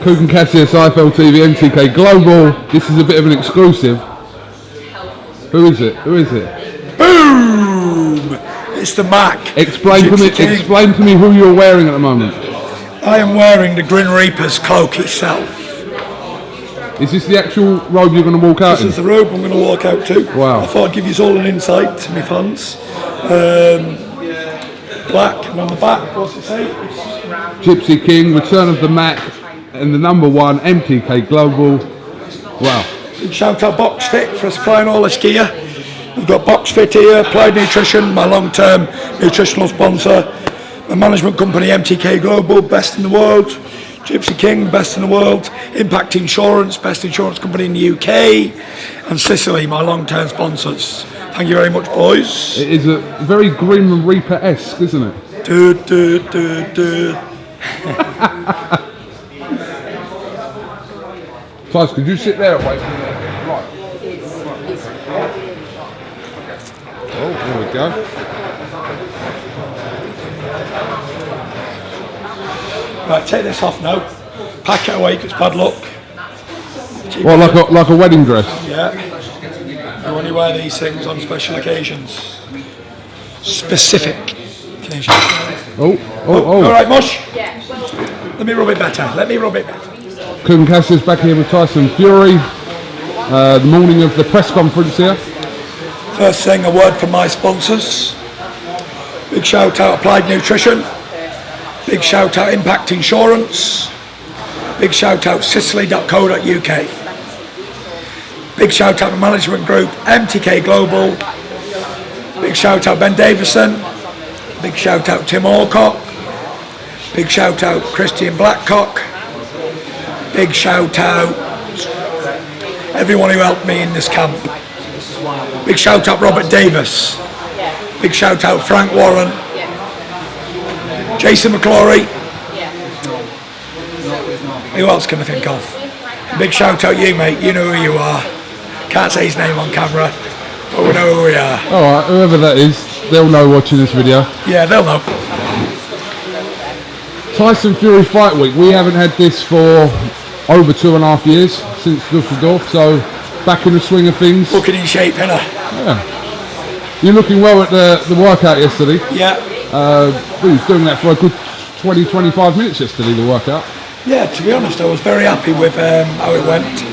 KUGAN, CASSIUS, IFL TV, MTK Global. This is a bit of an exclusive. Who is it? Who is it? Boom! It's the Mac. Explain to me who you're wearing at the moment. I am wearing the Grin Reaper's cloak itself. Is this the actual robe you're going to walk out in? This is the robe I'm going to walk out to. Wow. I thought I'd give you all an insight to my fans. Black, and on the back, what's it say? Gypsy King, Return of the Mac, and the #1 MTK Global. Wow. Big shout out BoxFit for supplying all this gear. We've got BoxFit here, Applied Nutrition, my long-term nutritional sponsor. My management company, MTK Global, best in the world. Gypsy King, best in the world. Impact Insurance, best insurance company in the UK. And Sicily, my long-term sponsors. Thank you very much, boys. It is a very Grim Reaper-esque, isn't it? Tyson, could you sit there away from there? Right. Oh, there we go. Right, take this off now. Pack it away, 'cause it's bad luck. Well, like a wedding dress. Yeah. You only wear these things on special occasions. Specific occasions. Oh. All right, Mush. Let me rub it better. KUGAN, CASSIUS back here with Tyson Fury. The morning of the press conference here. First thing, a word from my sponsors. Big shout out Applied Nutrition. Big shout out Impact Insurance. Big shout out Sicily.co.uk. Big shout out my management group MTK Global. Big shout out Ben Davison. Big shout out Tim Alcock. Big shout out Christian Blackcock. Big shout out everyone who helped me in this camp. Big shout out Robert Davis. Big shout out Frank Warren. Jason McClory. Who else can I think of? A big shout out you, mate. You know who you are. Can't say his name on camera, but we know who we are. Alright, whoever that is, they'll know watching this video. Yeah, they'll know. Tyson Fury Fight Week. We haven't had this for over 2.5 years since Dusseldorf, so back in the swing of things. Looking in shape, innit? Yeah. You're looking well at the workout yesterday. Yeah. We was doing that for a good 20-25 minutes yesterday, the workout. Yeah, to be honest, I was very happy with how it went.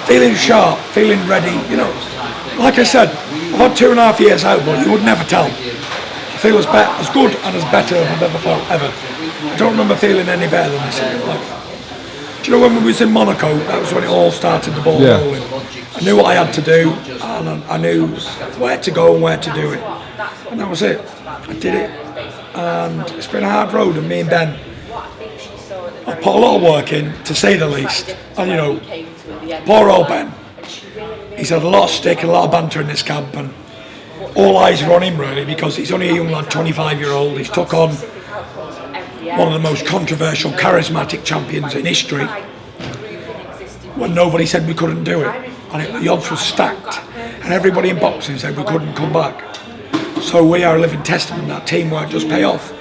Feeling sharp, feeling ready, you know. Like I said, I've had 2.5 years out, but you would never tell. I feel as good and as better as I've ever felt, ever. I don't remember feeling any better than this in my life. Do you know when we was in Monaco, that was when it all started, the ball rolling. I knew what I had to do, and I knew where to go and where to do it. And that was it. I did it. And it's been a hard road, and me and Ben, I put a lot of work in, to say the least. And you know, poor old Ben, he's had a lot of stick and a lot of banter in this camp, and all eyes are on him really, because he's only a young lad, 25-year-old. He's took on one of the most controversial, charismatic champions in history when nobody said we couldn't do it. And the odds were stacked, and everybody in boxing said we couldn't come back. So we are a living testament that teamwork does pay off.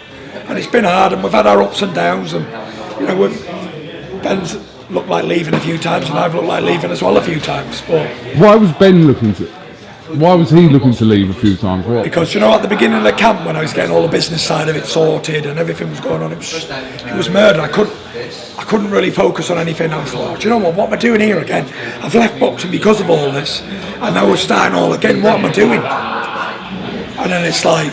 And it's been hard, and we've had our ups and downs, and you know, Ben's looked like leaving a few times, and I've looked like leaving as well a few times. But why was he looking to leave a few times? What? Because you know, at the beginning of the camp, when I was getting all the business side of it sorted and everything was going on, it was murder. I couldn't really focus on anything. I was like, oh, do you know what am I doing here again? I've left boxing because of all this, and now we're starting all again. What am I doing? And then it's like,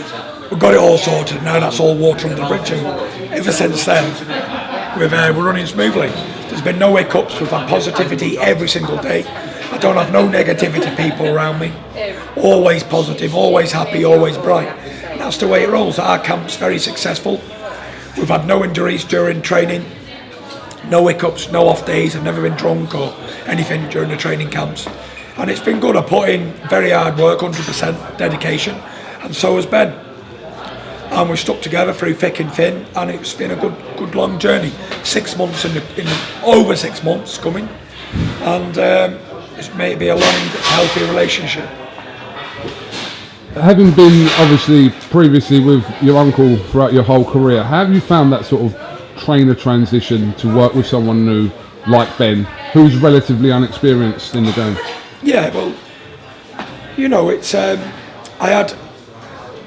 we've got it all sorted. Now that's all water under the bridge, and ever since then, we're running smoothly. There's been no hiccups. We've had positivity every single day. I don't have no negativity people around me. Always positive, always happy, always bright. And that's the way it rolls. Our camp's very successful. We've had no injuries during training, no hiccups, no off days. I've never been drunk or anything during the training camps. And it's been good. I put in very hard work, 100% dedication, and so has Ben. And we stuck together through thick and thin, and it's been a good long journey. 6 months over 6 months coming, and it's made be a long, healthy relationship. Having been obviously previously with your uncle throughout your whole career, how have you found that sort of trainer transition to work with someone new like Ben, who's relatively unexperienced in the game? Yeah, well, you know, it's I had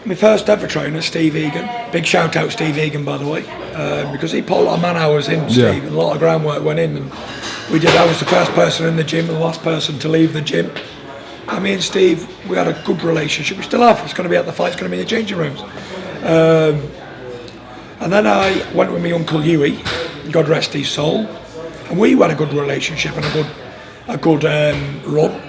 my first ever trainer, Steve Egan. Big shout out Steve Egan, by the way, because he put a lot of man hours in, Steve, and a lot of groundwork went in. And I was the first person in the gym and the last person to leave the gym. And me and Steve, we had a good relationship. We still have. It's going to be at the fight. It's going to be in the changing rooms. And then I went with my uncle Huey, God rest his soul, and we had a good relationship and a good run.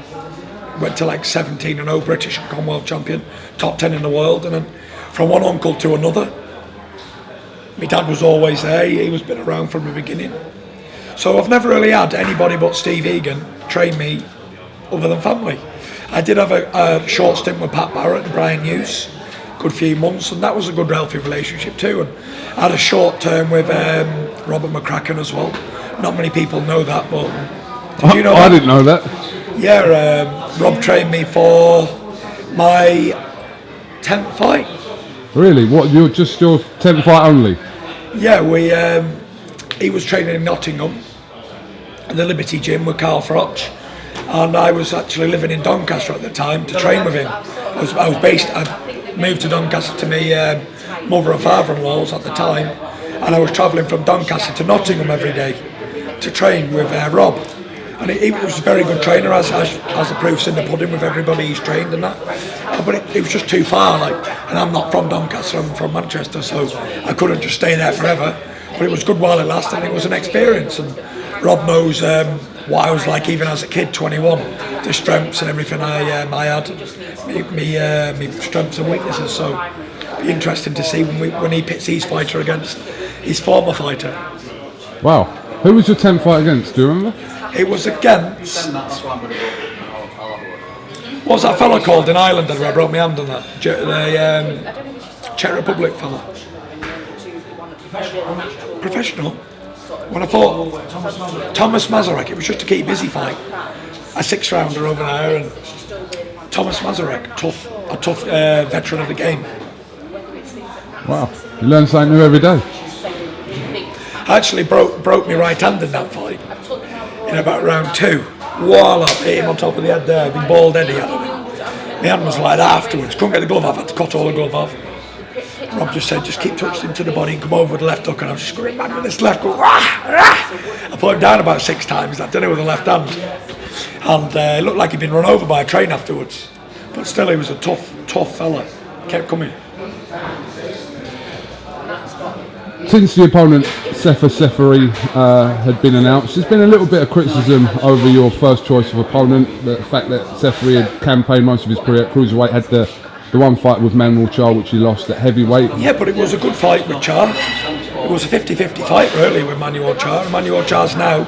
Went to like 17-0, British and Commonwealth champion, top 10 in the world, and then from one uncle to another. My dad was always there. He was been around from the beginning. So I've never really had anybody but Steve Egan train me, other than family. I did have a short stint with Pat Barrett and Brian Hughes, good few months, and that was a good healthy relationship too. And I had a short term with Robert McCracken as well. Not many people know that, but did you know that? I didn't know that. Yeah, Rob trained me for my 10th fight. Really? What? You're just your 10th fight only? Yeah, he was training in Nottingham at the Liberty Gym with Carl Froch, and I was actually living in Doncaster at the time to train with him. I moved to Doncaster to my mother and father-in-laws at the time, and I was travelling from Doncaster to Nottingham every day to train with Rob. And he was a very good trainer, as the proof's in the pudding with everybody he's trained and that. But it was just too far, and I'm not from Doncaster, I'm from Manchester, so I couldn't just stay there forever. But it was good while it lasted, and it was an experience. And Rob knows what I was like even as a kid, 21, the strengths and everything I had, my strengths and weaknesses. So it'll be interesting to see when he pits his fighter against his former fighter. Wow. Who was your 10th fight against? Do you remember? It was against, what's that fella called in Ireland where I broke my hand on that? The Czech Republic fella. Professional? When I fought Thomas Mazarek, it was just a keep busy fight. A 6-rounder over there, and Thomas Mazarek, a tough veteran of the game. Wow, you learn something new every day. I actually broke my right hand in that fight in about round 2. Voila, hit him on top of the head there, big bald head he had on him. My hand was like that afterwards, couldn't get the glove off, had to cut all the glove off. Rob just said, just keep touching him to the body and come over with the left hook, and I was just going mad with this left hook. I put him down about 6 times, I did it with the left hand. And it looked like he'd been run over by a train afterwards. But still, he was a tough fella, kept coming. Since the opponent Seferi had been announced, there's been a little bit of criticism over your first choice of opponent. The fact that Seferi had campaigned most of his career at cruiserweight, had the one fight with Manuel Char, which he lost at heavyweight. Yeah, but it was a good fight with Char. It was a 50-50 fight really with Manuel Char. And Manuel Char's now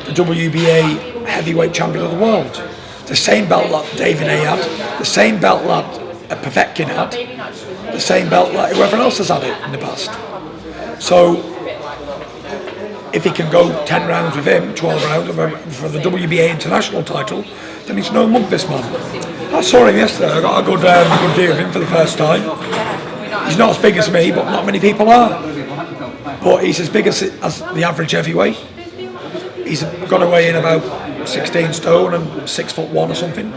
the WBA heavyweight champion of the world. The same belt that David A had, the same belt that Povetkin had, the same belt that whoever else has had it in the past. So if he can go 10 rounds with him, 12 rounds for the WBA international title, then he's no mug, this man. I saw him yesterday. I got a good view of him for the first time. He's not as big as me, but not many people are. But he's as big as the average heavyweight. He's got to weigh in about 16 stone and 6'1" or something.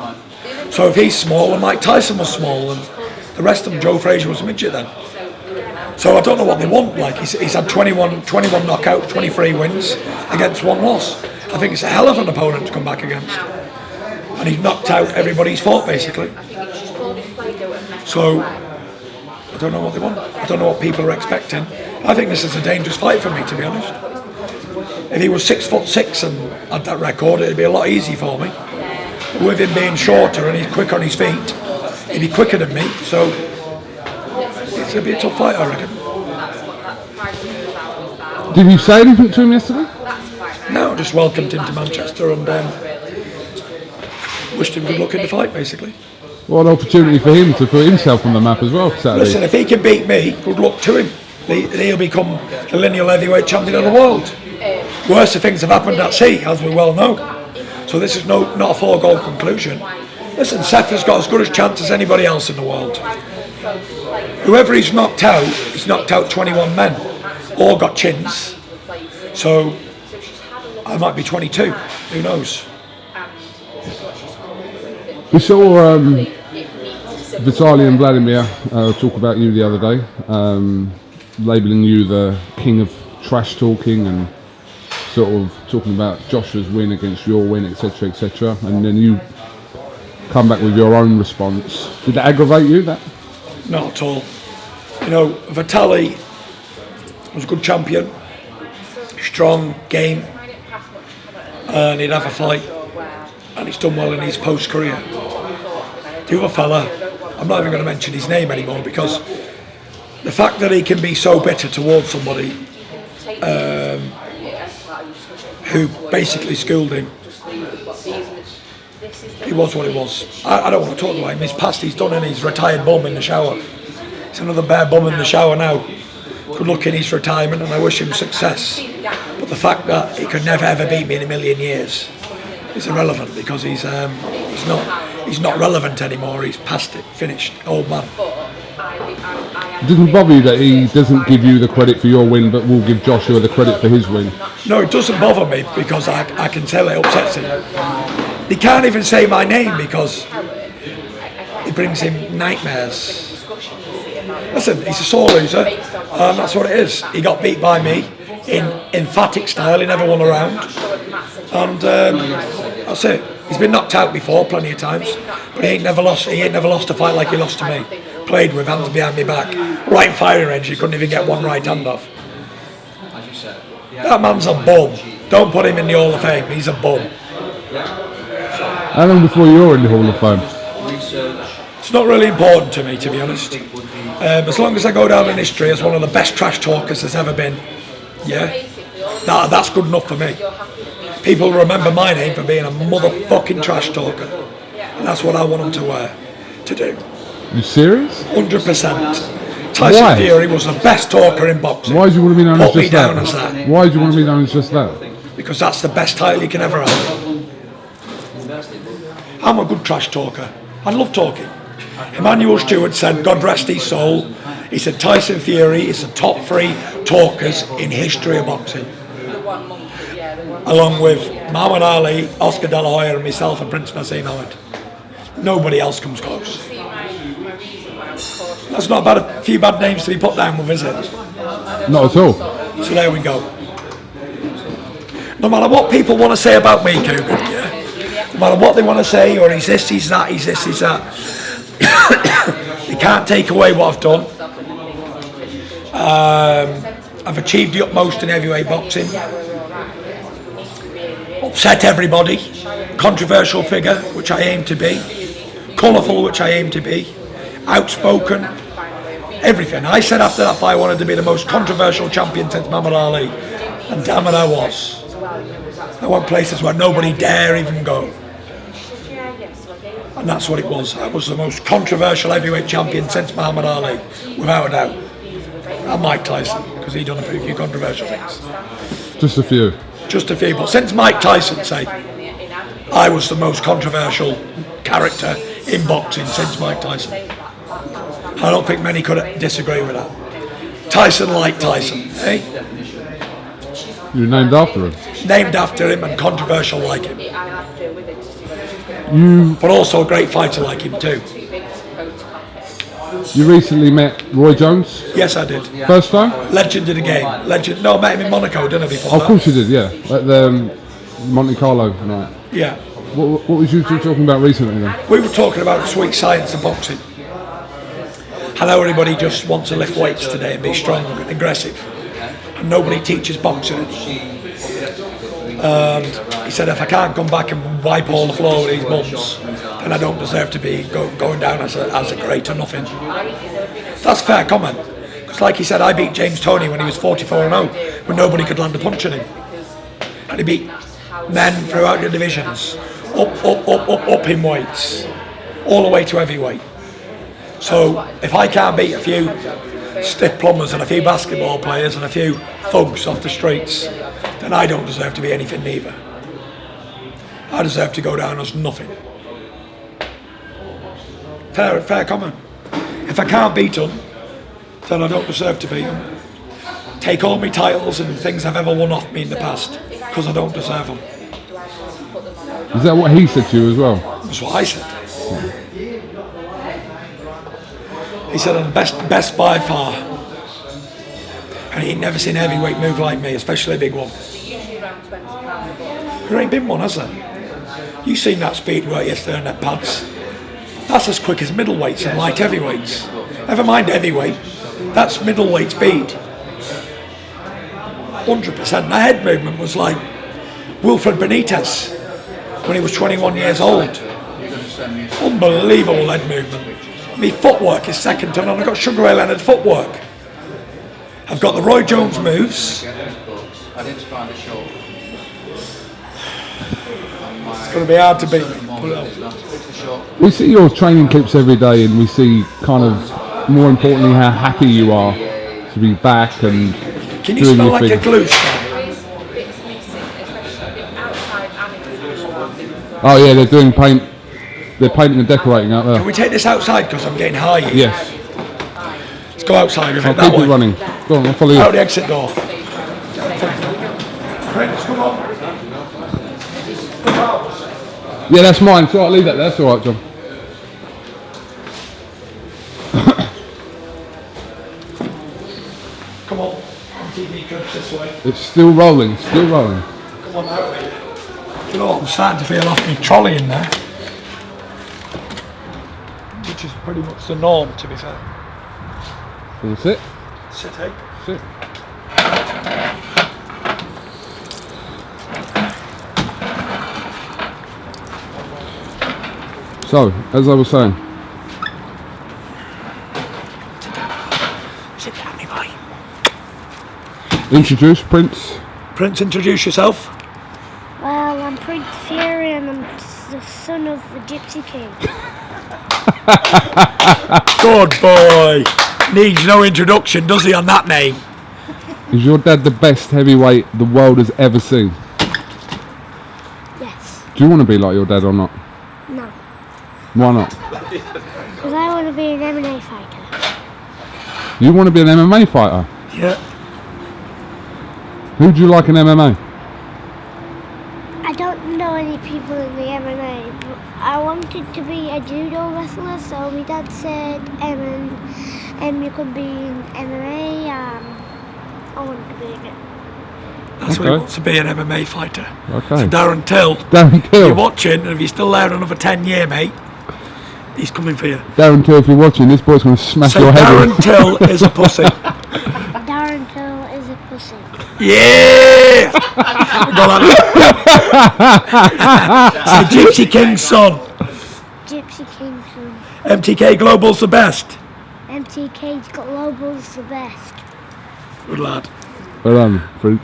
So if he's small, and Mike Tyson was small, and the rest of them, Joe Frazier was a midget then. So I don't know what they want. Like he's had 21 knockouts, 23 wins against 1 loss. I think it's a hell of an opponent to come back against. And he's knocked out everybody he's fought basically. So I don't know what they want. I don't know what people are expecting. I think this is a dangerous fight for me, to be honest. If he was 6'6" and had that record, it'd be a lot easier for me. But with him being shorter and he's quick on his feet, he'd be quicker than me. So it's going to be a tough fight, I reckon. Did you say anything to him yesterday? No, just welcomed him to Manchester and wished him good luck in the fight, basically. What an opportunity for him to put himself on the map as well Saturday. Listen, if he can beat me, good luck to him. He'll become the lineal heavyweight champion of the world. Worse things have happened at sea, as we well know. So this is not a foregone conclusion. Listen, Seth has got as good a chance as anybody else in the world. Whoever he's knocked out 21 men, all got chins. So I might be 22. Who knows? We saw Vitaly and Wladimir talk about you the other day, labelling you the king of trash talking and sort of talking about Joshua's win against your win, etc., etc. And then you come back with your own response. Did that aggravate you? That? Not at all. You know, Vitaly was a good champion, strong, game, and he'd have a fight, and he's done well in his post-career. The other fella, I'm not even going to mention his name anymore, because the fact that he can be so bitter towards somebody who basically schooled him, he was what he was. I don't want to talk about him. His past he's done, and he's retired bum in the shower. He's another bare bum in the shower now. Good luck in his retirement, and I wish him success. But the fact that he could never ever beat me in a million years is irrelevant, because he's not relevant anymore. He's past it, finished, old man. It doesn't bother you that he doesn't give you the credit for your win, but will give Joshua the credit for his win? No, it doesn't bother me, because I can tell it upsets him. He can't even say my name because it brings him nightmares. Listen, he's a sore loser, and that's what it is. He got beat by me in emphatic style. He never won a round, and that's it. He's been knocked out before plenty of times, but he ain't never lost a fight like he lost to me. Played with hands behind my back, right in firing range. He couldn't even get one right hand off. That man's a bum. Don't put him in the Hall of Fame. He's a bum. How long before you're in the Hall of Fame? It's not really important to me, to be honest. As long as I go down in history as one of the best trash talkers there's ever been, yeah, that's good enough for me. People remember my name for being a motherfucking trash talker, and that's what I want them to do. You serious? 100%. Tyson Fury was the best talker in boxing. Why do you want to be known as just that? Put me down as that. Why do you want to be known as just that? Because that's the best title you can ever have. I'm a good trash talker. I love talking. Emmanuel Stewart said, God rest his soul, he said Tyson Fury is the top 3 talkers in history of boxing. Along with Muhammad Ali, Oscar De La Hoya and myself and Prince Nassim Ahmed. Nobody else comes close. That's not bad, a few bad names to be put down with, is it? Not at all. So there we go. No matter what people want to say about me, KUGAN, yeah? No matter what they want to say, or he's this, he's that, he's this, he's that. They can't take away what I've done. I've achieved the utmost in heavyweight boxing. Upset everybody. Controversial figure, which I aim to be. Colourful, which I aim to be. Outspoken. Everything. I said after that fight I wanted to be the most controversial champion since Muhammad Ali. And damn it, I was. I went places where nobody dare even go. And that's what it was. I was the most controversial heavyweight champion since Muhammad Ali, without a doubt. And Mike Tyson, because he done a few controversial things. Just a few. Just a few, but since Mike Tyson, say, I was the most controversial character in boxing since Mike Tyson. I don't think many could disagree with that. Tyson like Tyson, eh? You're named after him. Named after him and controversial like him. You But also a great fighter like him too. recently met Roy Jones? Yes, I did. First time? Legend of the game. Legend. No, I met him in Monaco, didn't I, before Oh, of that? course you did, yeah. At the Monte Carlo night. Yeah. What was you two talking about recently then? We were talking about the sweet science of boxing. I know everybody just wants to lift weights today and be strong and aggressive. And nobody teaches boxing anymore. And he said, if I can't come back and wipe all the floor with these bums, then I don't deserve to be going down as a great or nothing. That's a fair comment. Because like he said, I beat James Toney when he was 44-0, when nobody could land a punch on him. And he beat men throughout the divisions, up in weights, all the way to heavyweight. So if I can't beat a few stiff plumbers and a few basketball players and a few thugs off the streets, then I don't deserve to be anything neither. I deserve to go down as nothing. Fair comment. If I can't beat them, then I don't deserve to beat them. Take all my titles and things I've ever won off me in the past. because I don't deserve them. Is that what he said to you as well? That's what I said. He said I'm the best by far. And he'd never seen a heavyweight move like me, especially a big one. There ain't been one, has there? You seen that speed work yesterday on that pads? That's as quick as middleweights and light heavyweights. Never mind heavyweight, that's middleweight speed. 100%. The head movement was like Wilfred Benitez when he was 21 years old. Unbelievable head movement. My footwork is second to none. I've got Sugar Ray Leonard footwork. I've got the Roy Jones moves. It's going to be hard to beat me. Put it up. We see your training clips every day, and we see kind of, more importantly, how happy you are to be back and can you doing smell your like thing. a glue stick? Oh yeah, they're doing paint. They're painting and decorating out there. Can we take this outside because I'm getting high? Yes. Let's go outside with I'll it that keep way. it running. Go on, I'll follow you. Out the exit door. Prince, come on. Yeah, that's mine. So I'll leave that there. That's all right, John. Come on. TV trips this way. It's still rolling. Still rolling. Come on out with you. You know what? I'm starting to feel off my trolley in there. Which is pretty much the norm, to be fair. So sit. Sit, eh? Sit. So, as I was saying, sit down, me boy. introduce Prince. Prince, introduce yourself. Well, I'm Prince Fury and I'm the son of the Gypsy King. Good boy. Needs no introduction, does he, on that name? Is your dad the best heavyweight the world has ever seen? Yes. Do you want to be like your dad or not? No. Why not? Because I want to be an MMA fighter. You want to be an MMA fighter? Yeah. Who do you like in MMA? I don't know any people in the MMA, but I wanted to be a judo wrestler, so my dad said, you could be in MMA, I wanted to be in it. That's what he wants to be, an MMA fighter. Okay. So Darren Till, Darren if Till. you're watching, and if you're still there another 10 year, mate, he's coming for you. Darren Till, if you're watching, this boy's going to smash So your head Darren in. Till is a pussy. Darren Till is a pussy. Yeah! So Gypsy King's son. Gypsy King's son. MTK Global's the best. MTK Global's the best. Good lad. Well done, Prince.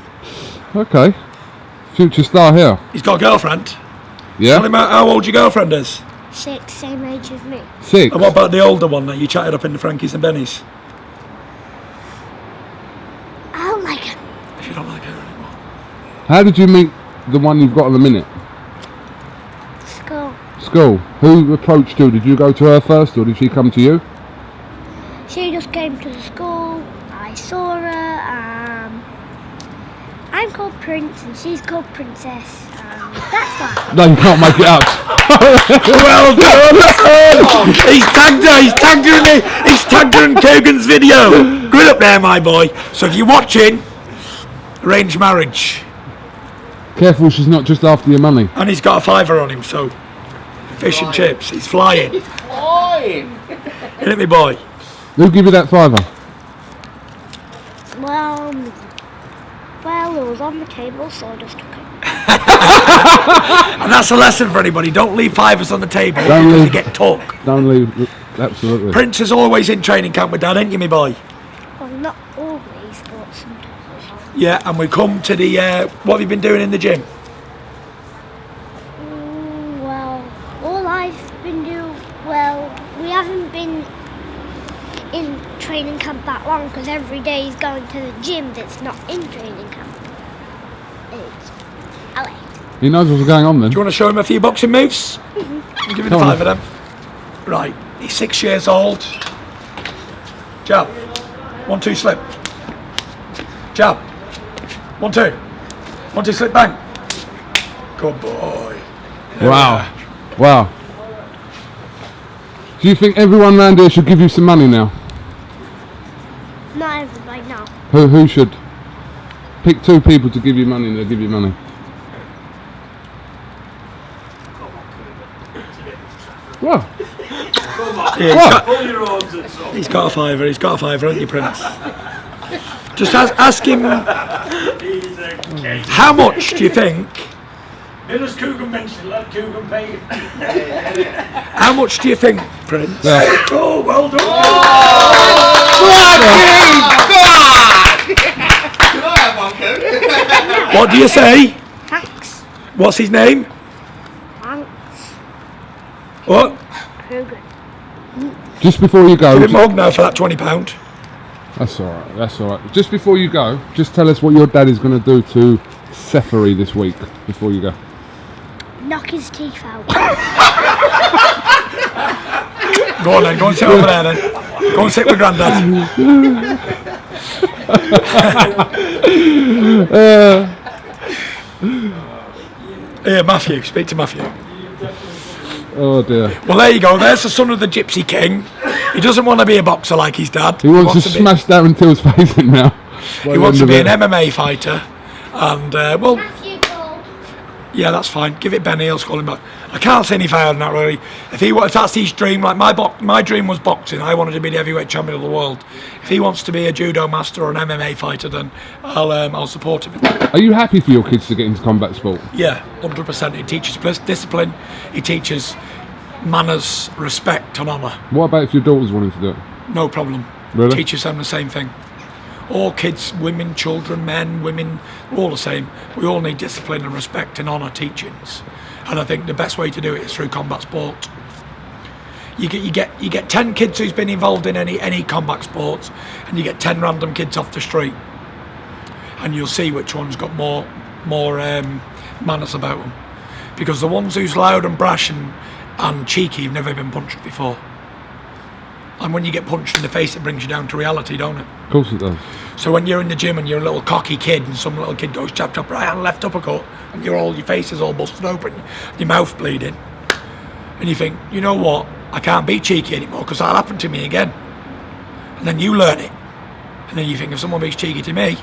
Okay. Future star here. He's got a girlfriend. Tell Yeah? him how old your girlfriend is. 6, same age as me. 6. And what about the older one that you chatted up in the Frankies and Bennies? I don't like him. If you don't like her anymore. How did you meet the one you've got in a minute? School. School. Who approached you? Did you go to her first or did she come to you? She just came to the school. I saw her. I'm called Prince and she's called Princess. That's why. No, you can't make it up. Well done! He's tagged her in KUGAN's video. Good up there, my boy. So if you're watching, arranged marriage. Careful, she's not just after your money. And he's got a fiver on him, so fish and chips. He's flying. He's flying. Isn't it, me boy? Who give you that fiver? Well, it was on the table, so I just took it. And that's a lesson for anybody. Don't leave fivers on the table Don't because leave. you get talk. Don't leave. Absolutely. Prince is always in training camp with Dad, ain't you, me boy? Well, not always, but sometimes. Yeah, and we come to the, what have you been doing in the gym? Well, all I've been doing, we haven't been in training camp that long because every day he's going to the gym that's not in training camp. It's LA. He knows what's going on then. Do you want to show him a few boxing moves? I'll give you the Come on. 5 of them. Right, he's 6 years old. Jab. 1, 2, slip. Jab. 1, 2. Want to slip bang? Good boy. Wow. Wow. Do you think everyone around here should give you some money now? Not everybody, no. Who should? Pick 2 people to give you money and they'll give you money. Well. Yeah, he's got a fiver, haven't you, Prince? Just ask him, how much do you think? As KUGAN mentioned, let KUGAN pay. How much do you think, Prince? Yeah. Oh, well done. What do you say? Thanks. What's his name? Thanks. What? KUGAN. Just before you go. Give him a hug now for that £20. That's alright, that's alright. Just before you go, just tell us what your dad is going to do to Seferi this week, before you go. Knock his teeth out. Go on then, go and sit over there then. Go and sit with Grandad. Here, Matthew, speak to Matthew. Oh dear. Well, there you go, there's the son of the Gypsy King. He doesn't want to be a boxer like his dad. He wants to smash Darren Till's face in now. He wants to be an MMA fighter. And, well, Matthew called. yeah, that's fine. Give it Ben Heels, call him back. I can't say any further than that, really. If that's his dream, like my dream was boxing. I wanted to be the heavyweight champion of the world. If he wants to be a judo master or an MMA fighter, then I'll support him. Are you happy for your kids to get into combat sport? Yeah, 100%. It teaches discipline. It teaches manners, respect, and honour. What about if your daughter's wanting to do it? No problem. Really? Teaches them the same thing. All kids, women, children, men, women, we're all the same. We all need discipline and respect and honour teachings. And I think the best way to do it is through combat sport. You get 10 kids who's been involved in any combat sports, and you get 10 random kids off the street, and you'll see which one's got more manners about them. Because the ones who's loud and brash and cheeky have never been punched before. And when you get punched in the face, it brings you down to reality, don't it? Of course it does. So when you're in the gym and you're a little cocky kid and some little kid goes chop chop right hand left uppercut and your face is all busted open, your mouth bleeding, and you think, you know what, I can't be cheeky anymore because that'll happen to me again. And then you learn it. And then you think, if someone beats cheeky to me,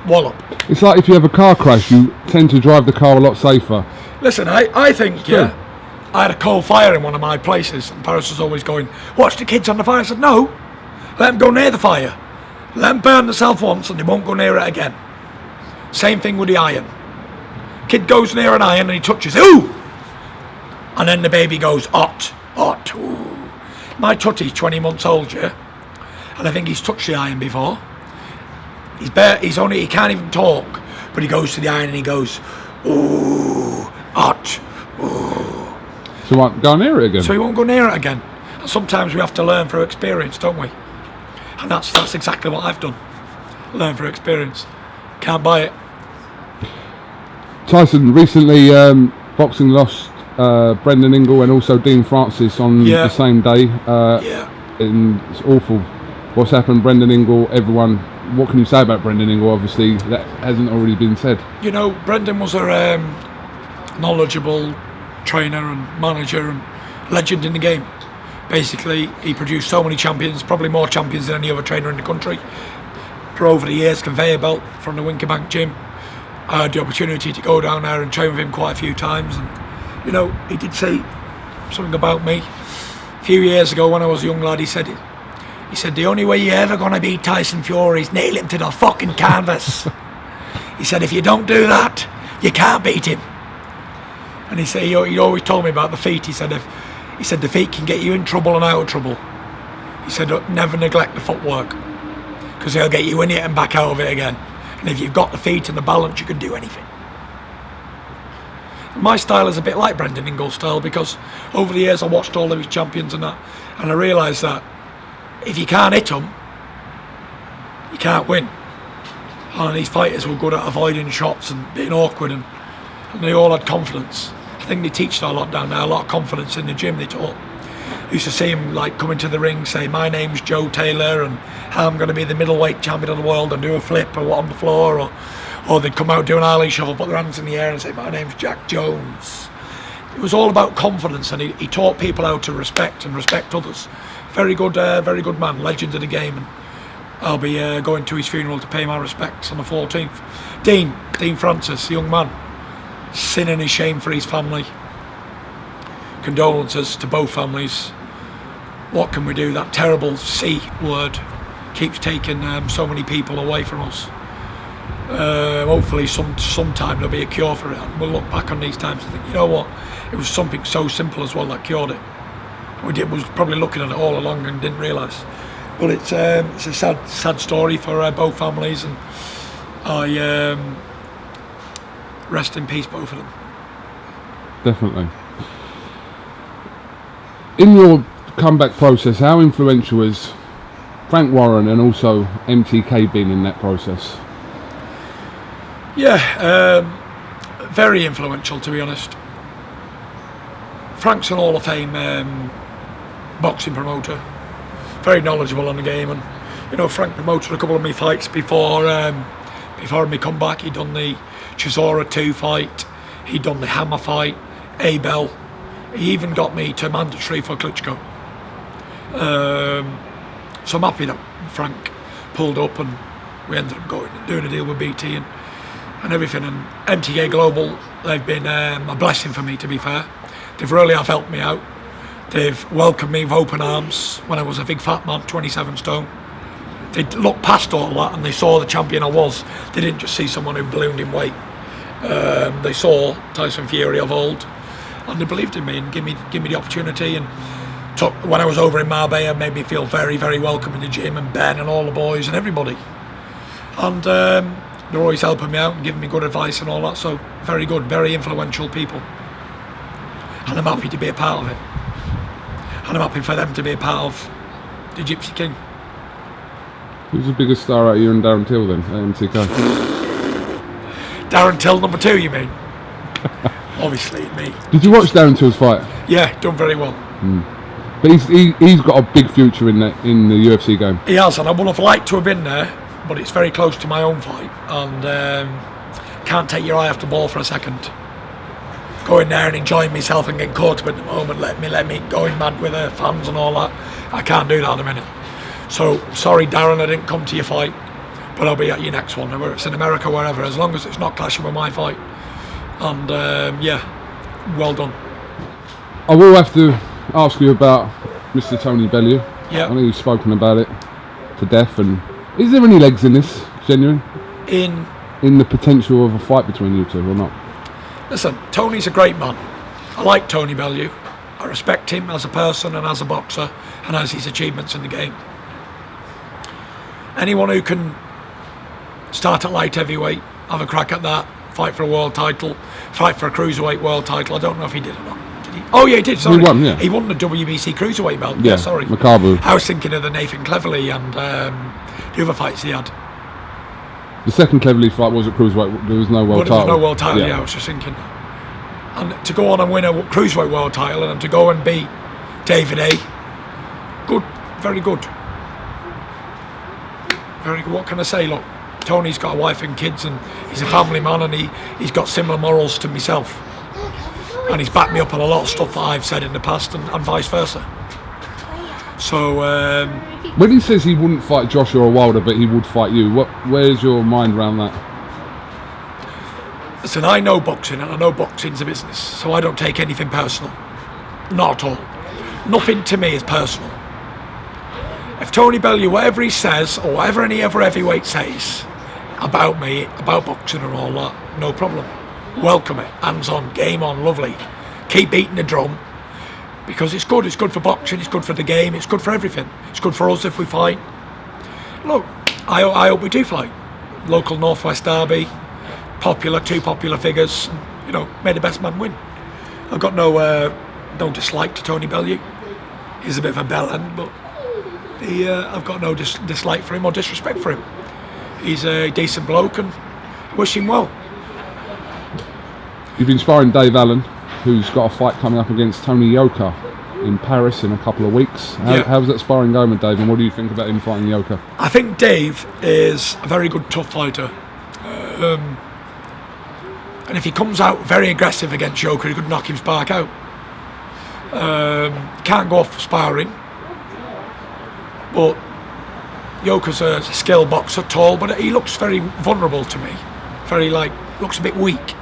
wallop. It's like if you have a car crash, you tend to drive the car a lot safer. Listen, I think, yeah, I had a coal fire in one of my places and Paris was always going, watch the kids on the fire. I said, no, let them go near the fire. Let them burn themselves once and they won't go near it again. Same thing with the iron. Kid goes near an iron and he touches it, ooh! And then the baby goes, hot, ooh. My tuttie's 20 months old, yeah? And I think he's touched the iron before. He can't even talk, but he goes to the iron and he goes, ooh, hot, ooh. So you won't go near it again? So he won't go near it again. And sometimes we have to learn through experience, don't we? And that's exactly what I've done. Learn through experience. Can't buy it. Tyson, recently boxing lost Brendan Ingle and also Dean Francis on the same day. And it's awful what's happened. Brendan Ingle, everyone, what can you say about Brendan Ingle? Obviously that hasn't already been said. You know, Brendan was a knowledgeable trainer and manager and legend in the game. Basically, he produced so many champions, probably more champions than any other trainer in the country. For over the years, conveyor belt from the Winkerbank gym. I had the opportunity to go down there and train with him quite a few times, and you know, he did say something about me. A few years ago when I was a young lad, he said the only way you're ever going to beat Tyson Fury is nail him to the fucking canvas. He said, if you don't do that, you can't beat him. And he said, he always told me about the feet. He said the feet can get you in trouble and out of trouble. He said, never neglect the footwork, because they'll get you in it and back out of it again. And if you've got the feet and the balance, you can do anything. My style is a bit like Brendan Ingle's style, because over the years I watched all of his champions and that, and I realised that if you can't hit them, you can't win. And these fighters were good at avoiding shots and being awkward, and they all had confidence. I think they teach that a lot down there, a lot of confidence in the gym they taught. I used to see him like come into the ring, say, my name's Joe Taylor and I'm going to be the middleweight champion of the world, and do a flip or what on the floor, or or they'd come out, do an Harley shuffle, put their hands in the air and say, "My name's Jack Jones." It was all about confidence, and he taught people how to respect others. Very good man, legend of the game, and I'll be going to his funeral to pay my respects on the 14th. Dean Francis, young man, sin and his shame for his family. Condolences to both families. What can we do? That terrible C word keeps taking so many people away from us. Hopefully sometime there'll be a cure for it, and we'll look back on these times and think, you know what, it was something so simple as well that cured it. Was probably looking at it all along and didn't realise. But it's a sad story for both families, and I rest in peace, both of them. Definitely. In your comeback process, how influential has Frank Warren and also MTK been in that process? Yeah, very influential, to be honest. Frank's an Hall of Fame boxing promoter, very knowledgeable on the game, and you know, Frank promoted a couple of my fights before me comeback. He'd done the Chisora 2 fight, he'd done the Hammer fight, Abel. He even got me to mandatory for Klitschko. So I'm happy that Frank pulled up and we ended up going and doing a deal with BT and everything. And MTK Global, they've been a blessing for me, to be fair. They've really have helped me out. They've welcomed me with open arms when I was a big fat man, 27 stone. They looked past all that and they saw the champion I was. They didn't just see someone who ballooned in weight. They saw Tyson Fury of old, and they believed in me and give me the opportunity. And when I was over in Marbella, made me feel very, very welcome in the gym, and Ben and all the boys and everybody. And they're always helping me out and giving me good advice and all that. So very good, very influential people. And I'm happy to be a part of it. And I'm happy for them to be a part of the Gypsy King. Who's the biggest star out of you and Darren Till then, at MTK? Darren Till number 2, you mean? Obviously, me. Did you watch Darren Till's fight? Yeah, done very well. But he's got a big future in the UFC game. He has, and I would have liked to have been there, but it's very close to my own fight, and can't take your eye off the ball for a second. Going there and enjoying myself and getting caught up in the moment, let me going mad with the fans and all that. I can't do that at the minute. So sorry, Darren, I didn't come to your fight, but I'll be at your next one, whether it's in America, wherever, as long as it's not clashing with my fight. And yeah, well done. I will have to ask you about Mr. Tony Bellew. Yeah. I know you've spoken about it to death, and is there any legs in this, genuine? In the potential of a fight between you two or not? Listen, Tony's a great man. I like Tony Bellew. I respect him as a person and as a boxer and as his achievements in the game. Anyone who can start at light heavyweight, have a crack at that, fight for a world title, fight for a cruiserweight world title. I don't know if he did or not. Did he? Oh yeah, he did, sorry. He won, yeah. He won the WBC cruiserweight belt. Yeah, sorry. Macabre. I was thinking of the Nathan Cleverly and the other fights he had. The second Cleverly fight was at cruiserweight. There was no world title. There was no world title, yeah, I was just thinking. And to go on and win a cruiserweight world title and to go and beat David A. Good, very good. Very good. What can I say? Look, Tony's got a wife and kids, and he's a family man, and he's got similar morals to myself. And he's backed me up on a lot of stuff that I've said in the past, and vice versa. So when he says he wouldn't fight Joshua or Wilder, but he would fight you, where's your mind around that? Listen, I know boxing, and I know boxing's a business, so I don't take anything personal. Not at all. Nothing to me is personal. If Tony Bellew, whatever he says, or whatever any other heavyweight says about me, about boxing and all that, no problem. Welcome it, hands on, game on, lovely. Keep beating the drum, because it's good for boxing, it's good for the game, it's good for everything. It's good for us if we fight. Look, I hope we do fight. Local Northwest derby, two popular figures, and, you know, may the best man win. I've got no dislike to Tony Bellew. He's a bit of a bell end, but I've got no dislike for him or disrespect for him. He's a decent bloke, and I wish him well. You've been sparring Dave Allen, who's got a fight coming up against Tony Yoka in Paris in a couple of weeks. How's that sparring going with Dave, and what do you think about him fighting Yoka? I think Dave is a very good, tough fighter. And if he comes out very aggressive against Joker, he could knock him spark out. Can't go off for sparring. But Joker's a skilled boxer, tall, but he looks very vulnerable to me. Looks a bit weak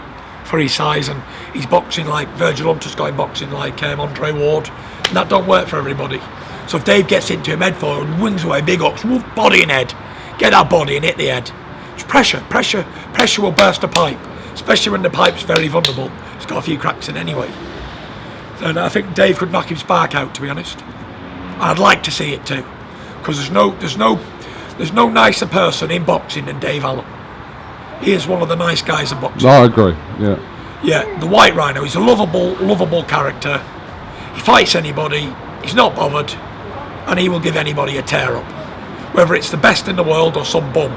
for his size, and he's boxing like Virgil Hunter's got him boxing like Andre Ward, and that don't work for everybody. So if Dave gets into him head forward and wings away, big hooks, body and head, get that body and hit the head. It's pressure will burst a pipe, especially when the pipe's very vulnerable. It's got a few cracks in anyway. And I think Dave could knock him spark out, to be honest. I'd like to see it too, because there's no nicer person in boxing than Dave Allen. He is one of the nice guys in boxing. I agree. Yeah. Yeah, the White Rhino. He's a lovable character. He fights anybody. He's not bothered, and he will give anybody a tear up. Whether it's the best in the world or some bum,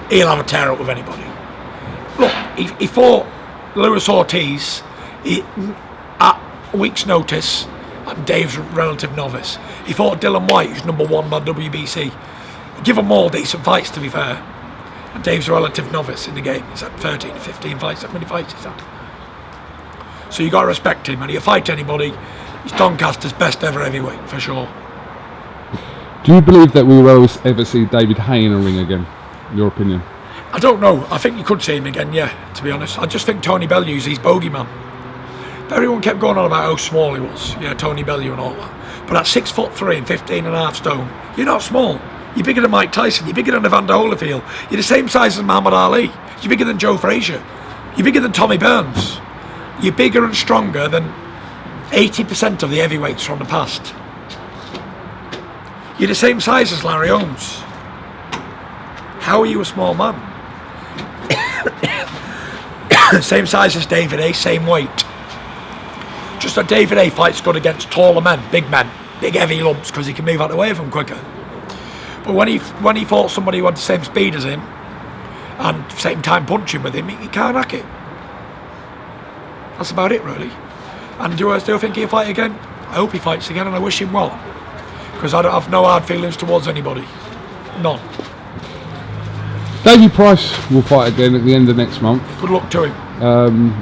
he'll have a tear up with anybody. Look, he fought Luis Ortiz at a week's notice, and Dave's relative novice. He fought Dylan White, who's #1 by WBC. Give them all decent fights, to be fair. And Dave's a relative novice in the game. He's had 13 to 15 fights, that many fights he's had. So you got to respect him, and he'll fight anybody. He's Doncaster's best ever heavyweight, for sure. Do you believe that we will ever see David Haye in a ring again? Your opinion? I don't know. I think you could see him again, yeah, to be honest. I just think Tony Bellew's his bogeyman. Everyone kept going on about how small he was, Tony Bellew and all that. But at 6'3" and 15.5 stone, you're not small. You're bigger than Mike Tyson, you're bigger than Evander Holyfield, you're the same size as Muhammad Ali, you're bigger than Joe Frazier, you're bigger than Tommy Burns, you're bigger and stronger than 80% of the heavyweights from the past. You're the same size as Larry Holmes. How are you a small man? Same size as David A, same weight. Just that David A fights good against taller men, big heavy lumps, because he can move out of the way of them quicker. But when he fought somebody who had the same speed as him and same time punching with him, he can't hack it. That's about it, really. And do I still think he'll fight again? I hope he fights again, and I wish him well, because I don't have no hard feelings towards anybody. None. Davey Price will fight again at the end of next month. Good luck to him.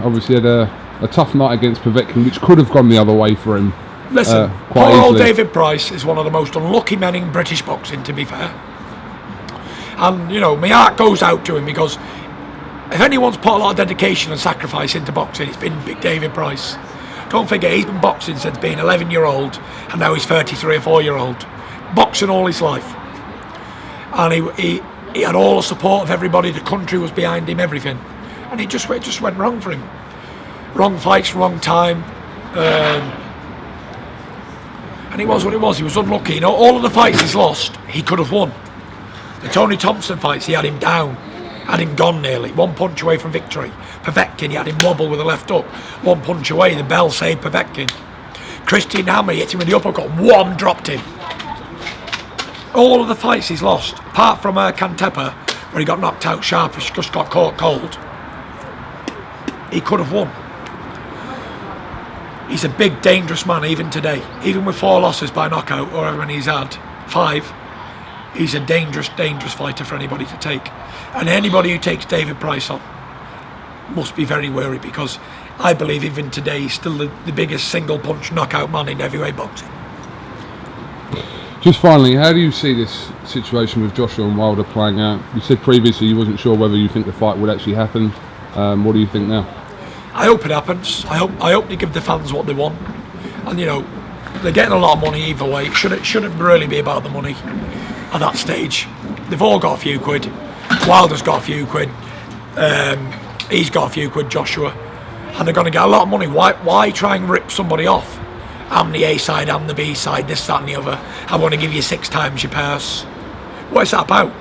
Obviously had a tough night against Povetkin, which could have gone the other way for him. Listen, quite poor old easily. David Price is one of the most unlucky men in British boxing, to be fair. And, my heart goes out to him, because if anyone's put a lot of dedication and sacrifice into boxing, it's been Big David Price. Don't forget, he's been boxing since being 11-year-old, and now he's 33 or 4-year-old. Boxing all his life. And he had all the support of everybody, the country was behind him, everything. And it just went wrong for him. Wrong fights, wrong time. And it was what it was. He was unlucky. All of the fights he's lost, he could have won. The Tony Thompson fights, he had him down, had him gone nearly. One punch away from victory. Povetkin, he had him wobble with a left hook. One punch away, the bell saved Povetkin. Christian Hammer, he hit him with the uppercut. One dropped him. All of the fights he's lost, apart from Cantepa, where he got knocked out sharp, he just got caught cold, he could have won. He's a big, dangerous man even today. Even with 4 losses by knockout, or however many he's had, 5, he's a dangerous fighter for anybody to take. And anybody who takes David Price on must be very wary, because I believe even today he's still the biggest single punch knockout man in heavyweight boxing. Just finally, how do you see this situation with Joshua and Wilder playing out? You said previously you wasn't sure whether you think the fight would actually happen. What do you think now? I hope it happens. I hope they give the fans what they want. And they're getting a lot of money either way. It shouldn't really be about the money at that stage. They've all got a few quid. Wilder's got a few quid. He's got a few quid, Joshua. And they're going to get a lot of money. Why try and rip somebody off? I'm the A side, I'm the B side, this, that and the other. I want to give you 6 times your purse. What's that about?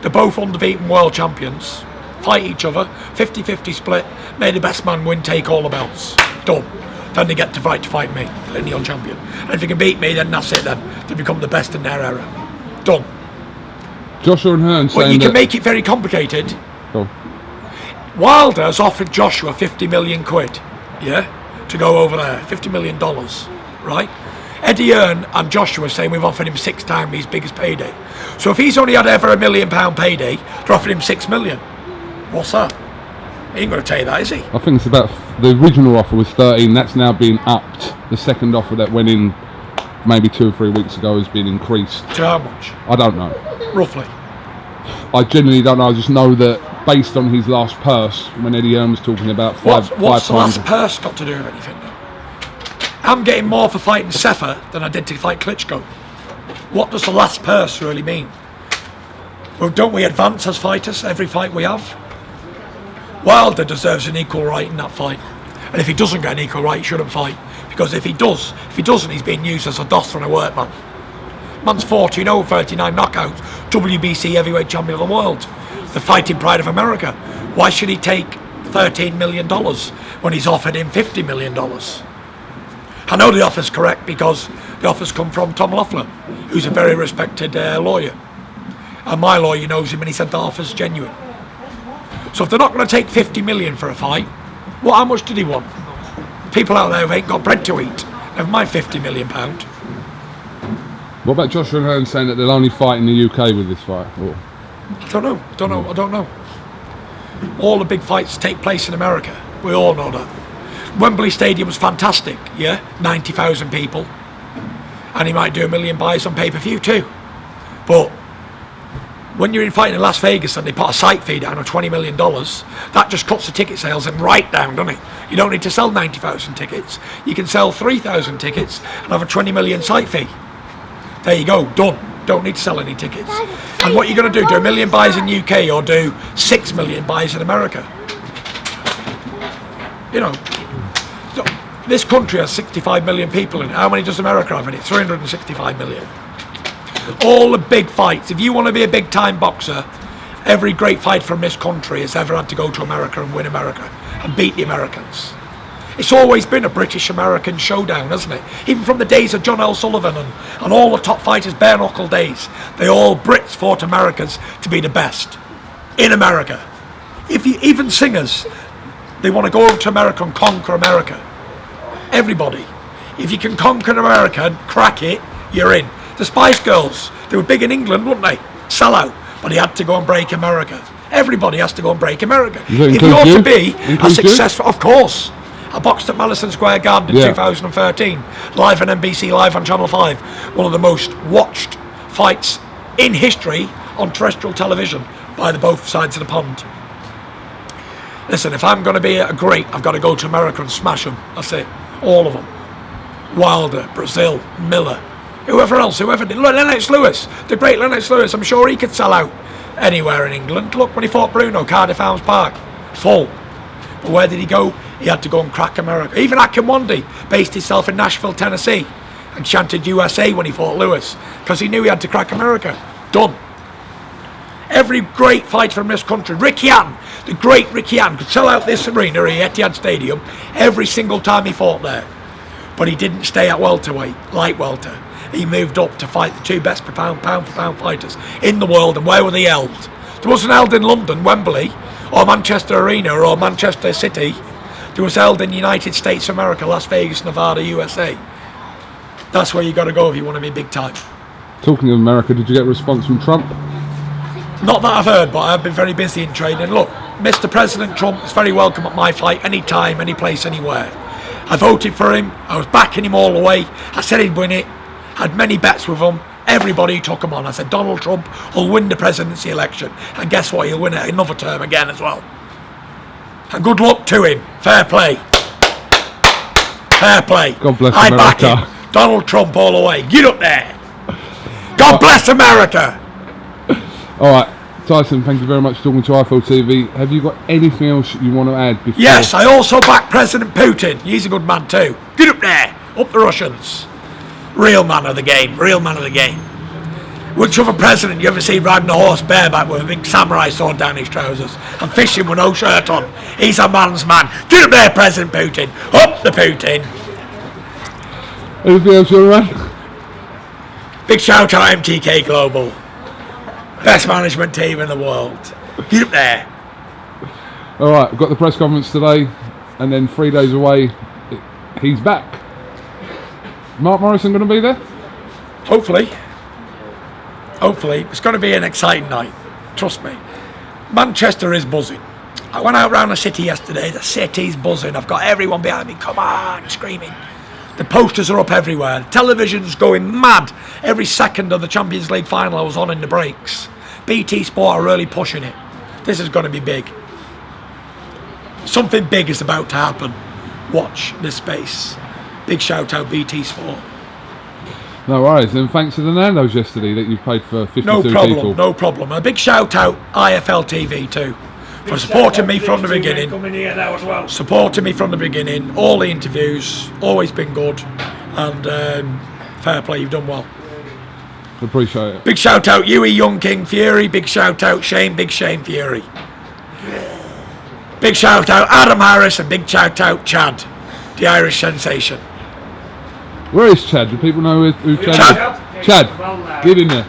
They're both undefeated world champions. Fight each other, 50-50 split. May the best man win, take all the belts. Done. Then they get to fight me, the lineal champion. And if you can beat me, then that's it then. They become the best in their era. Done. Joshua and Hearn saying Well, you can make it very complicated. Go. Wilder's offered Joshua 50 million quid, to go over there. $50 million, right? Eddie Hearn and Joshua are saying we've offered him 6 times his biggest payday. So if he's only had ever £1 million payday, they're offering him 6 million. What's that? He ain't going to tell you that, is he? I think it's about, the original offer was 13, that's now been upped. The second offer that went in maybe 2 or 3 weeks ago has been increased. To how much? I don't know. Roughly. I genuinely don't know, I just know that based on his last purse, when Eddie Hearn was talking about What's five the last times. purse got to do with anything, though? I'm getting more for fighting Seferi than I did to fight Klitschko. What does the last purse really mean? Well, don't we advance as fighters every fight we have? Wilder deserves an equal right in that fight. And if he doesn't get an equal right, he shouldn't fight. Because if he doesn't, he's being used as a doss and a workman. Man's 14-0, 39 knockouts, WBC heavyweight champion of the world, the fighting pride of America. Why should he take $13 million when he's offered him $50 million? I know the offer's correct because the offer's come from Tom Loeffler, who's a very respected lawyer. And my lawyer knows him and he said the offer's genuine. So if they're not going to take 50 million for a fight, how much did he want? People out there who ain't got bread to eat, never mind £50 million. What about Joshua and Hearn saying that they'll only fight in the UK with this fight? Or? I don't know. All the big fights take place in America. We all know that. Wembley Stadium was fantastic, yeah? 90,000 people. And he might do 1 million buys on pay-per-view too. But when you're in fighting in Las Vegas and they put a site fee down of $20 million, that just cuts the ticket sales and right down, doesn't it? You don't need to sell 90,000 tickets. You can sell 3,000 tickets and have a 20 million site fee. There you go, done. Don't need to sell any tickets. And what you're going to do 1 million buys in UK or do 6 million buys in America? You know, this country has 65 million people in it. How many does America have in it? 365 million. All the big fights. If you want to be a big time boxer, every great fight from this country has ever had to go to America and win America and beat the Americans. It's always been a British-American showdown, hasn't it? Even from the days of John L. Sullivan and all the top fighters, bare knuckle days, they all Brits fought Americans to be the best in America. Even singers, they want to go over to America and conquer America. Everybody. If you can conquer America and crack it, you're in. The Spice Girls, they were big in England, weren't they? Sell out, but he had to go and break America. Everybody has to go and break America. If you want to be a successful, of course. I boxed at Madison Square Garden in 2013, live on NBC, live on Channel 5. One of the most watched fights in history on terrestrial television by both sides of the pond. Listen, if I'm going to be a great, I've got to go to America and smash them. That's it. All of them. Wilder, Brazil, Miller, whoever did. Look, Lennox Lewis, the great Lennox Lewis, I'm sure he could sell out anywhere in England. Look, when he fought Bruno, Cardiff Arms Park, full. But where did he go? He had to go and crack America. Even Akinwande based himself in Nashville, Tennessee, and chanted USA when he fought Lewis, because he knew he had to crack America. Done. Every great fighter from this country, Rick Yan, the great Rick Yan, could sell out this arena at Etihad Stadium every single time he fought there. But he didn't stay at welterweight, light welter. He moved up to fight the two best pound for pound fighters in the world. And where were they held? There wasn't held in London, Wembley, or Manchester Arena, or Manchester City. It was held in the United States of America, Las Vegas, Nevada, USA. That's where you got to go if you want to be big time. Talking of America, did you get a response from Trump? Not that I've heard, but I've been very busy in training. Look, Mr. President Trump is very welcome at my fight, anytime, any place, anywhere. I voted for him. I was backing him all the way. I said he'd win it. Had many bets with him. Everybody took him on. I said Donald Trump will win the presidency election. And guess what? He'll win it another term again as well. And good luck to him. Fair play. Fair play. God bless I back America. him. Donald Trump all the way. Get up there. God bless America. All right, Tyson, thank you very much for talking to iField TV. Have you got anything else you want to add before? Yes, I also back President Putin. He's a good man too. Get up there. Up the Russians. Real man of the game. Real man of the game. Which other president you ever see riding a horse bareback with a big samurai sword down his trousers and fishing with no shirt on? He's a man's man. Get up there, President Putin. Up the Putin. Anything else you want to add? Big shout out MTK Global. Best management team in the world. Get up there. All right, we've got the press conference today, and then 3 days away, he's back. Mark Morrison going to be there? Hopefully. Hopefully. It's going to be an exciting night. Trust me. Manchester is buzzing. I went out around the city yesterday. The city's buzzing. I've got everyone behind me. Come on, screaming. The posters are up everywhere. The television's going mad. Every second of the Champions League final I was on in the breaks. BT Sport are really pushing it. This is going to be big. Something big is about to happen. Watch this space. Big shout out BT Sport. No worries, and thanks to the Nando's yesterday that you paid for 52 people. No problem. A big shout out IFL TV too for supporting me from the beginning. Coming here now as well. Supporting me from the beginning. All the interviews, always been good, and fair play. You've done well. Appreciate it. Big shout out Huey, Young King Fury. Big shout out Shane, Big Shane Fury. Big shout out Adam Harris, and big shout out Chad, the Irish sensation. Where is Chad? Do people know who Chad is? Chad, get in there.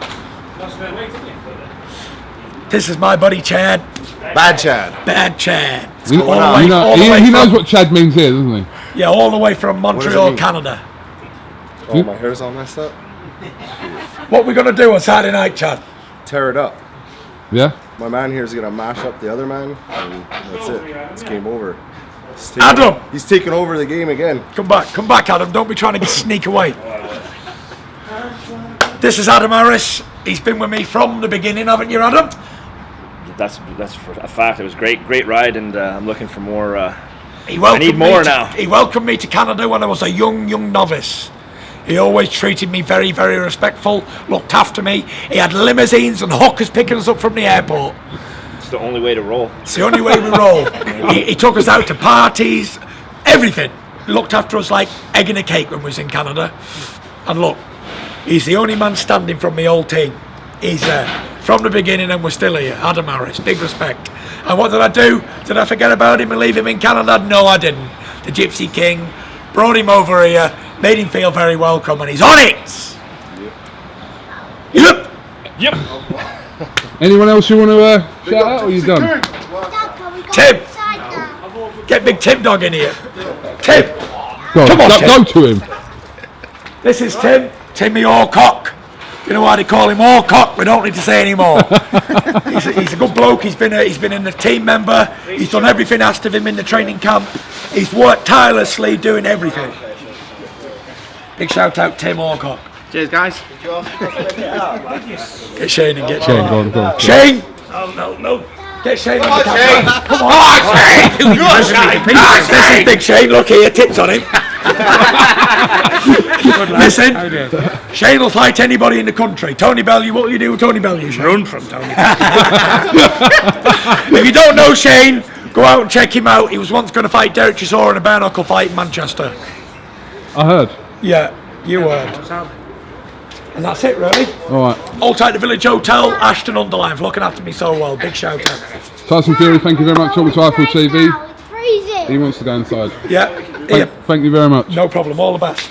This is my buddy Chad. Bad Chad. Bad Chad. He knows what Chad means here, doesn't he? Yeah, all the way from Montreal, Canada. Oh, my hair's all messed up. What we gonna do on Saturday night, Chad? Tear it up. Yeah? My man here is gonna mash up the other man, and that's it. It's game over. Adam! He's taking over the game again. Come back, Adam. Don't be trying to sneak away. This is Adam Harris. He's been with me from the beginning, haven't you, Adam? That's for a fact. It was great ride, and I'm looking for more. I I need more now. He welcomed me to Canada when I was a young novice. He always treated me very, very respectful, looked after me. He had limousines and hookers picking us up from the airport. It's the only way to roll. It's the only way we roll. He took us out to parties, everything. He looked after us like egg and a cake when we was in Canada. And look, he's the only man standing from the old team. He's there from the beginning, and we're still here. Adam Harris, big respect. And what did I do? Did I forget about him and leave him in Canada? No, I didn't. The Gypsy King brought him over here, made him feel very welcome, and he's on it. Yep. Anyone else you want to shout out, or are you done? Tim, get big Tim Dog in here. Tim, come on, Tim. Go to him. This is Tim, Timmy Orcock. You know why they call him Orcock? We don't need to say any more. he's a good bloke. He's been in the team member. He's done everything asked of him in the training camp. He's worked tirelessly doing everything. Big shout out Tim Orcock. Cheers, guys. Get Shane and get Shane, go on. Shane! No. Get Shane on the camera. Come on, Shane! This is Big Shane. Look here, tits on him. Listen, Shane will fight anybody in the country. Tony Bellew, what will you do with Tony Bellew, Shane? Run from Tony. If you don't know Shane, go out and check him out. He was once going to fight Derek Chisora in a bare knuckle fight in Manchester. I heard. Yeah, you heard. And that's it, really. All right. All tight, the Village Hotel, Ashton Underline, for looking after me so well. Big shout out. Tyson Fury, thank you very much. Talking to IFL TV. It's freezing. He wants to go inside. Yeah, Thank you very much. no problem. All the best.